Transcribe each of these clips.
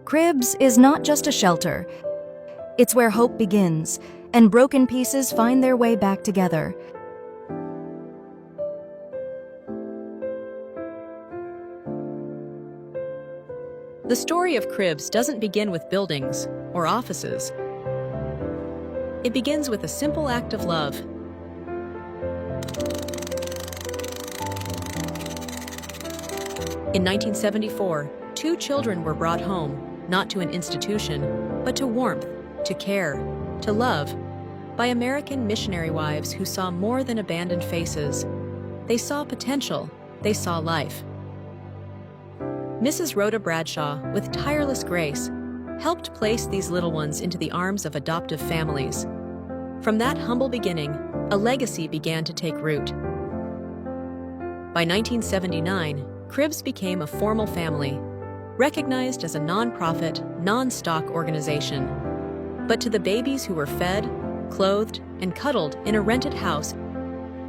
Cribs is not just a shelter. It's where hope begins, and broken pieces find their way back together. The story of Cribs doesn't begin with buildings or offices. It begins with a simple act of love. In 1974, 2 children were brought home, not to an institution, but to warmth, to care, to love, by American missionary wives who saw more than abandoned faces. They saw potential, they saw life. Mrs. Rhoda Bradshaw, with tireless grace, helped place these little ones into the arms of adoptive families. From that humble beginning, a legacy began to take root. By 1979, Cribs became a formal family, recognized as a nonprofit, non-stock organization. But to the babies who were fed, clothed, and cuddled in a rented house,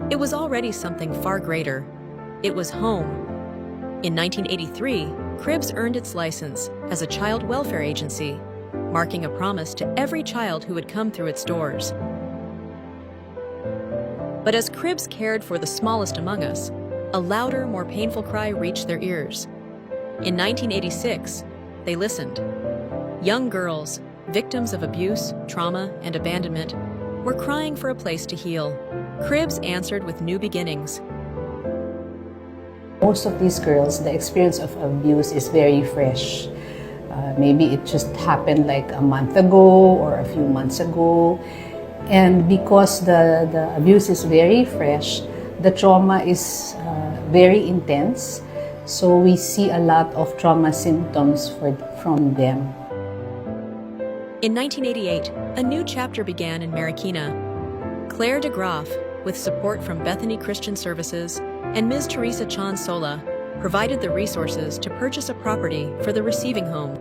it was already something far greater. It was home. In 1983, Cribs earned its license as a child welfare agency, marking a promise to every child who would come through its doors. But as Cribs cared for the smallest among us, a louder, more painful cry reached their ears. In 1986, they listened. Young girls, victims of abuse, trauma, and abandonment, were crying for a place to heal. Cribs answered with new beginnings. Most of these girls, the experience of abuse is very fresh. Maybe it just happened like a month ago or a few months ago. And because the abuse is very fresh, the trauma is very intense. So we see a lot of trauma symptoms from them. In 1988, a new chapter began in Marikina. Claire DeGraff, with support from Bethany Christian Services, and Ms. Teresa Chan Sola provided the resources to purchase a property for the receiving home,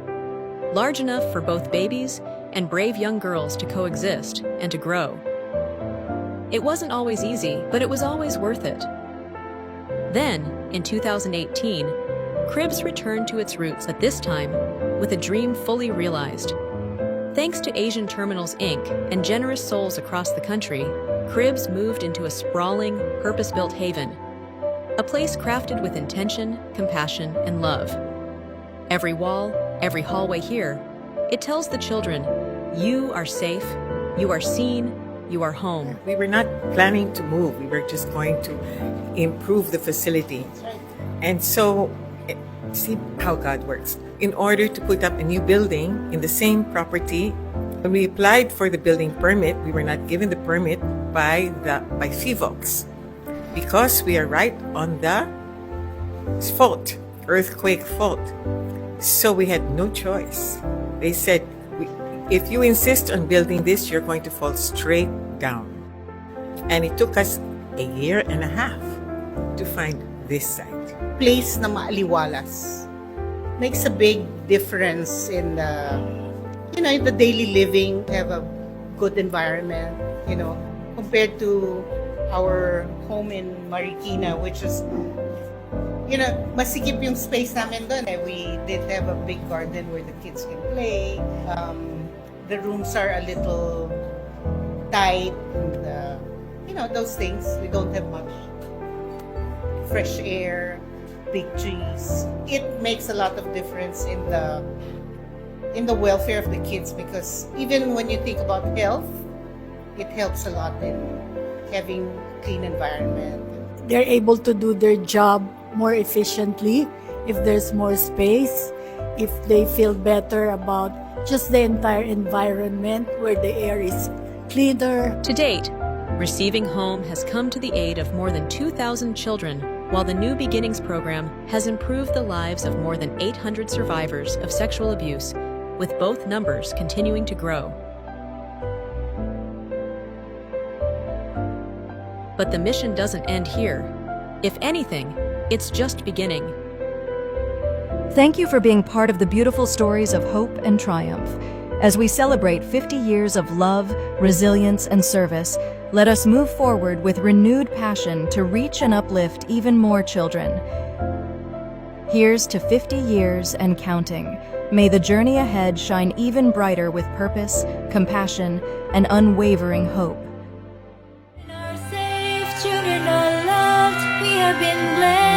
large enough for both babies and brave young girls to coexist and to grow. It wasn't always easy, but it was always worth it. Then, in 2018, Cribs returned to its roots at this time with a dream fully realized. Thanks to Asian Terminals Inc. and generous souls across the country, Cribs moved into a sprawling, purpose-built haven, a place crafted with intention, compassion, and love. Every wall, every hallway here, it tells the children, you are safe, you are seen, you are home. We were not planning to move. We were just going to improve the facility. And so, see how God works. In order to put up a new building in the same property, when we applied for the building permit, we were not given the permit by FIVOX. Because we are right on the fault, earthquake fault. So we had no choice. They said, if you insist on building this, you're going to fall straight down. And it took us a year and a half to find this site. Place na maaliwalas makes a big difference in the daily living. Have a good environment, compared to our home in Marikina, which is, masikip yung space namin doon. We did have a big garden where the kids can play. The rooms are a little tight, and, those things. We don't have much fresh air, big trees. It makes a lot of difference in the welfare of the kids, because even when you think about health, it helps a lot in having clean environment. They're able to do their job more efficiently if there's more space, if they feel better about just the entire environment where the air is cleaner. To date, Receiving Home has come to the aid of more than 2,000 children, while the New Beginnings program has improved the lives of more than 800 survivors of sexual abuse, with both numbers continuing to grow. But the mission doesn't end here. If anything, it's just beginning. Thank you for being part of the beautiful stories of hope and triumph. As we celebrate 50 years of love, resilience, and service, let us move forward with renewed passion to reach and uplift even more children. Here's to 50 years and counting. May the journey ahead shine even brighter with purpose, compassion, and unwavering hope. Are safe, children are loved, we have been blessed.